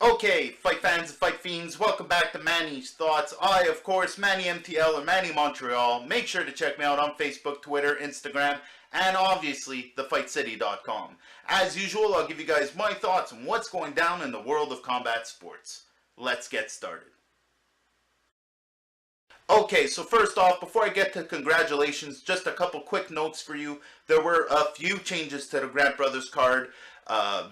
Okay, fight fans and fight fiends, welcome back to Manny's Thoughts. I, of course, Manny MTL or Manny Montreal. Make sure to check me out on Facebook, Twitter, Instagram, and obviously thefightcity.com. As usual, I'll give you guys my thoughts on what's going down in the world of combat sports. Let's get started. Okay, so first off, before I get to congratulations, just a couple quick notes for you. There were a few changes to the Grant Brothers card.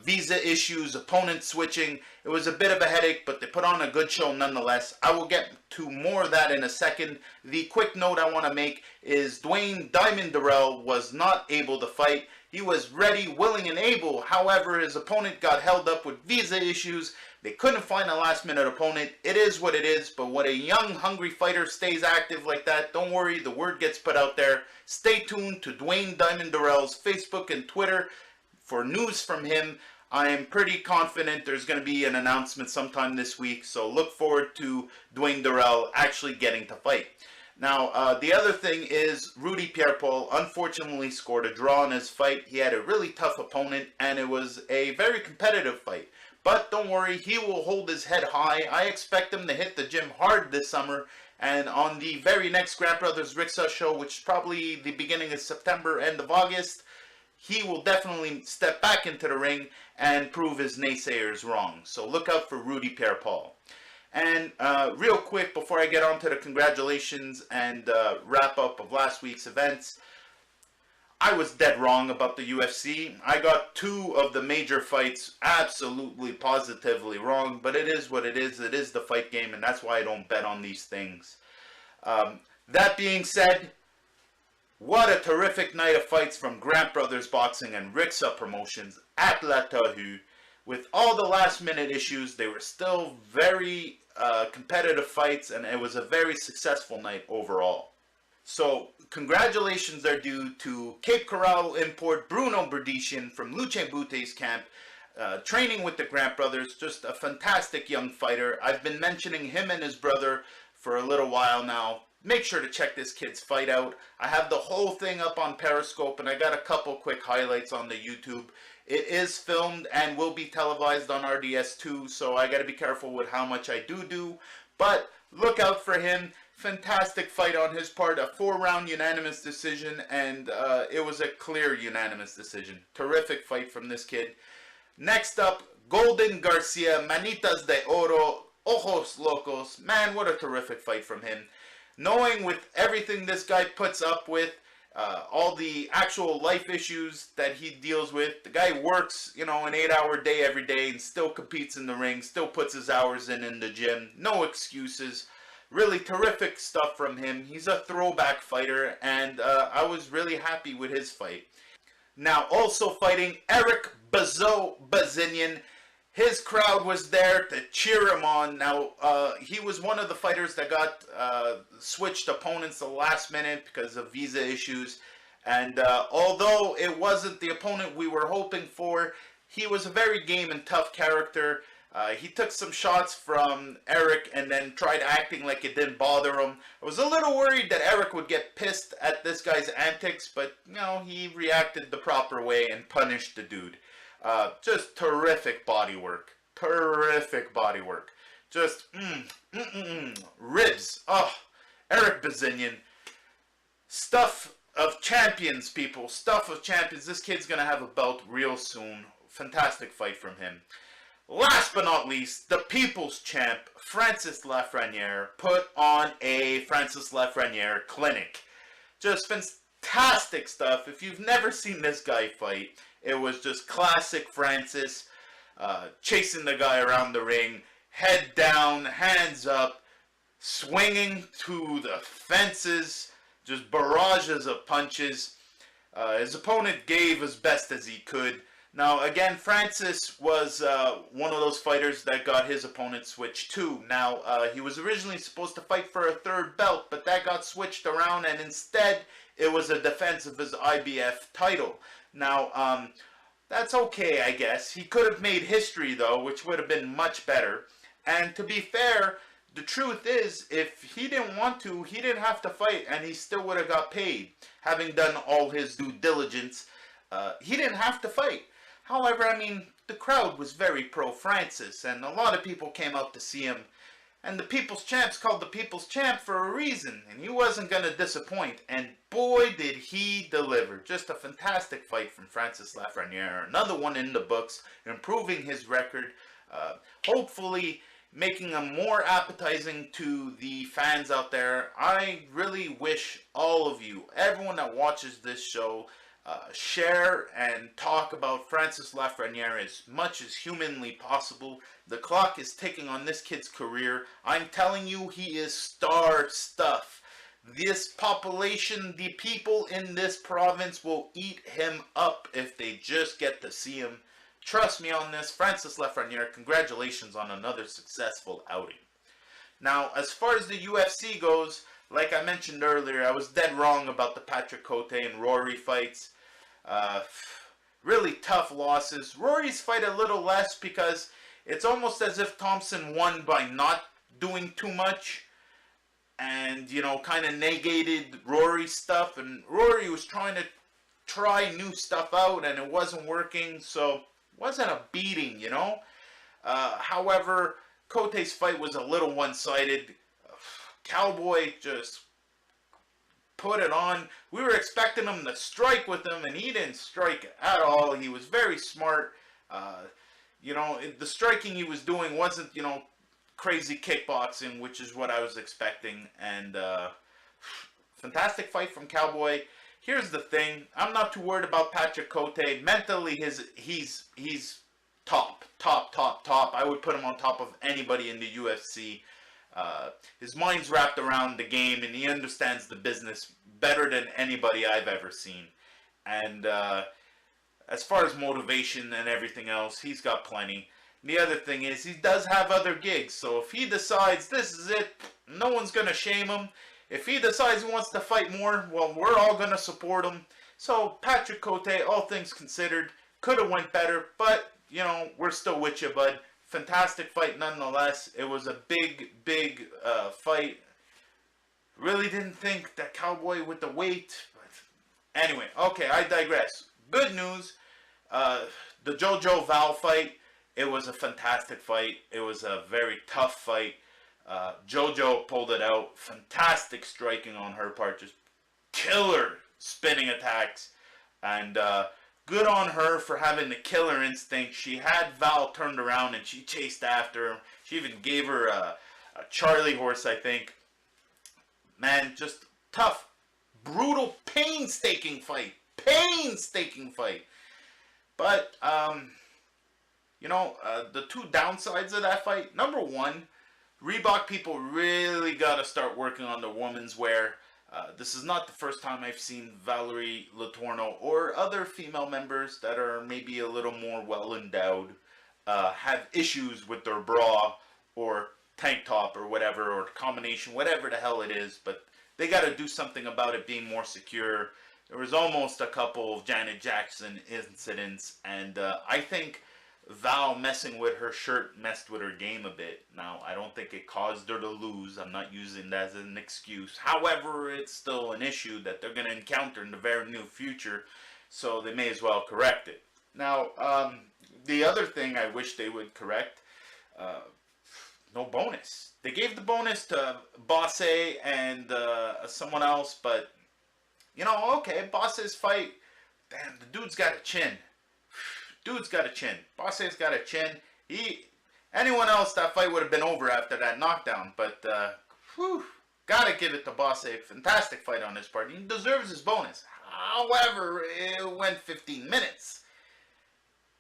Visa issues, opponent switching. It was a bit of a headache, but they put on a good show nonetheless. I will get to more of that in a second. The quick note I want to make is Dwayne Diamond Durrell was not able to fight. He was ready, willing, and able. However, his opponent got held up with visa issues. They couldn't find a last-minute opponent. It is what it is, but when a young, hungry fighter stays active like that, don't worry, the word gets put out there. Stay tuned to Dwayne Diamond Durrell's Facebook and Twitter for news from him. I am pretty confident there's going to be an announcement sometime this week, so look forward to Dwayne Durrell actually getting to fight. Now, the other thing is Rudy Pierre-Paul unfortunately scored a draw in his fight. He had a really tough opponent, and it was a very competitive fight. But don't worry, he will hold his head high. I expect him to hit the gym hard this summer. And on the very next Grant Brothers Ricksa show, which is probably the beginning of September, end of August, he will definitely step back into the ring and prove his naysayers wrong. So look out for Rudy Pierre-Paul. And real quick, before I get on to the congratulations and wrap up of last week's events, I was dead wrong about the UFC. I got two of the major fights absolutely, positively wrong, but it is what it is. It is the fight game, and that's why I don't bet on these things. That being said, what a terrific night of fights from Grant Brothers Boxing and Ricksa Promotions at La Torrue. With all the last-minute issues, they were still very competitive fights, and it was a very successful night overall. So, congratulations are due to Cape Coral import Bruno Berdician from Luce Bute's camp, training with the Grant Brothers. Just a fantastic young fighter. I've been mentioning him and his brother for a little while now. Make sure to check this kid's fight out. I have the whole thing up on Periscope, and I got a couple quick highlights on the YouTube. It is filmed and will be televised on RDS2, so I got to be careful with how much I do. But look out for him. Fantastic fight on his part, a 4-round unanimous decision, and it was a clear unanimous decision. Terrific fight from this kid. Next up, Golden Garcia, Manitas de Oro, Ojos Locos. Man, what a terrific fight from him. Knowing with everything this guy puts up with, all the actual life issues that he deals with, the guy works, an 8-hour day every day and still competes in the ring, still puts his hours in the gym. No excuses. Really terrific stuff from him. He's a throwback fighter, and I was really happy with his fight. Now, also fighting Eric Bazinian. His crowd was there to cheer him on. Now, he was one of the fighters that got switched opponents the last minute because of visa issues. And although it wasn't the opponent we were hoping for, he was a very game and tough character. He took some shots from Eric and then tried acting like it didn't bother him. I was a little worried that Eric would get pissed at this guy's antics, but he reacted the proper way and punished the dude. Just terrific body work. Terrific body work. Just, ribs. Oh, Eric Bazinian. Stuff of champions, people. Stuff of champions. This kid's going to have a belt real soon. Fantastic fight from him. Last but not least, the people's champ, Francis Lafreniere, put on a Francis Lafreniere clinic. Just fantastic stuff. If you've never seen this guy fight, it was just classic Francis, chasing the guy around the ring, head down, hands up, swinging to the fences, just barrages of punches. His opponent gave as best as he could. Now, again, Francis was one of those fighters that got his opponent switched too. Now, he was originally supposed to fight for a third belt, but that got switched around, and instead, it was a defense of his IBF title. Now, that's okay, I guess. He could have made history, though, which would have been much better. And to be fair, the truth is, if he didn't want to, he didn't have to fight, and he still would have got paid, having done all his due diligence. He didn't have to fight. However, I mean, the crowd was very pro-Francis, and a lot of people came out to see him. And the People's Champ's called the People's Champ for a reason, and he wasn't going to disappoint. And boy, did he deliver. Just a fantastic fight from Francis Lafreniere. Another one in the books, improving his record. Hopefully making him more appetizing to the fans out there. I really wish all of you, everyone that watches this show, share and talk about Francis Lafreniere as much as humanly possible. The clock is ticking on this kid's career. I'm telling you, he is star stuff. This population, the people in this province will eat him up if they just get to see him. Trust me on this. Francis Lafreniere, congratulations on another successful outing. Now, as far as the UFC goes, like I mentioned earlier, I was dead wrong about the Patrick Cote and Rory fights. Really tough losses. Rory's fight a little less because it's almost as if Thompson won by not doing too much and, you know, kind of negated Rory's stuff. And Rory was trying to try new stuff out and it wasn't working, so it wasn't a beating, you know. However, Cote's fight was a little one-sided. Cowboy just put it on. We were expecting him to strike with him, and he didn't strike at all. He was very smart. You know, the striking he was doing wasn't, you know, crazy kickboxing, which is what I was expecting. And fantastic fight from Cowboy. Here's the thing. I'm not too worried about Patrick Cote. Mentally, he's top. I would put him on top of anybody in the UFC. His mind's wrapped around the game, and he understands the business better than anybody I've ever seen. And as far as motivation and everything else, he's got plenty. The other thing is, he does have other gigs. So if he decides this is it, no one's going to shame him. If he decides he wants to fight more, well, we're all going to support him. So Patrick Cote, all things considered, could have went better, but, you know, we're still with you, bud. Fantastic fight nonetheless. It was a big fight. Really didn't think that Cowboy with the weight. But anyway, okay, I digress. Good news. The JoJo Val fight, it was a fantastic fight. It was a very tough fight. JoJo pulled it out. Fantastic striking on her part. Just killer spinning attacks. And good on her for having the killer instinct. She had Val turned around and she chased after him. She even gave her a Charlie horse, I think. Man, just tough, brutal, painstaking fight. But, you know, the two downsides of that fight. Number one, Reebok people really got to start working on the women's wear. This is not the first time I've seen Valerie Latorno or other female members that are maybe a little more well-endowed have issues with their bra or tank top or whatever, or combination, whatever the hell it is, but they got to do something about it being more secure. There was almost a couple of Janet Jackson incidents, and I think Val messing with her shirt messed with her game a bit. Now, I don't think it caused her to lose. I'm not using that as an excuse. However, it's still an issue that they're going to encounter in the very near future, so they may as well correct it. Now, the other thing I wish they would correct, no bonus. They gave the bonus to Bosse and someone else, but, you know, okay, Bosse's fight, damn, the dude's got a chin. Dude's got a chin. Bosse's got a chin. Anyone else, that fight would have been over after that knockdown. But, gotta give it to Bosse. Fantastic fight on his part. He deserves his bonus. However, it went 15 minutes.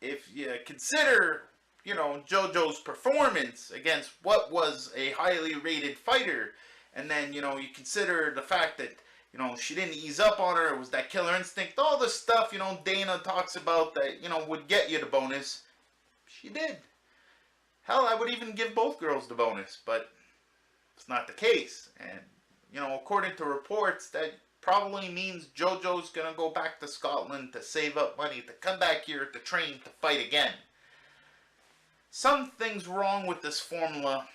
If you consider, you know, JoJo's performance against what was a highly rated fighter, and then, you know, you consider the fact that, you know, she didn't ease up on her. It was that killer instinct. All the stuff, you know, Dana talks about that, you know, would get you the bonus. She did. Hell, I would even give both girls the bonus, but it's not the case. And, you know, according to reports, that probably means JoJo's going to go back to Scotland to save up money, to come back here to train to fight again. Something's wrong with this formula.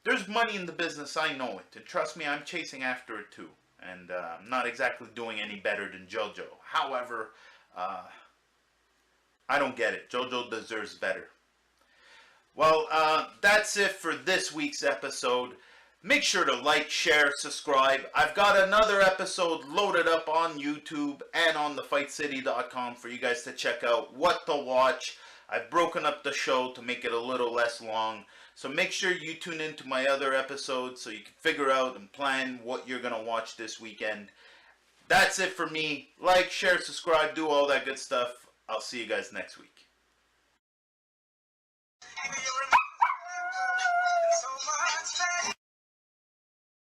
There's money in the business, I know it. And trust me, I'm chasing after it too. And I'm not exactly doing any better than JoJo. However, I don't get it. JoJo deserves better. Well, that's it for this week's episode. Make sure to like, share, subscribe. I've got another episode loaded up on YouTube and on thefightcity.com for you guys to check out what to watch. I've broken up the show to make it a little less long. So make sure you tune into my other episodes so you can figure out and plan what you're going to watch this weekend. That's it for me. Like, share, subscribe, do all that good stuff. I'll see you guys next week.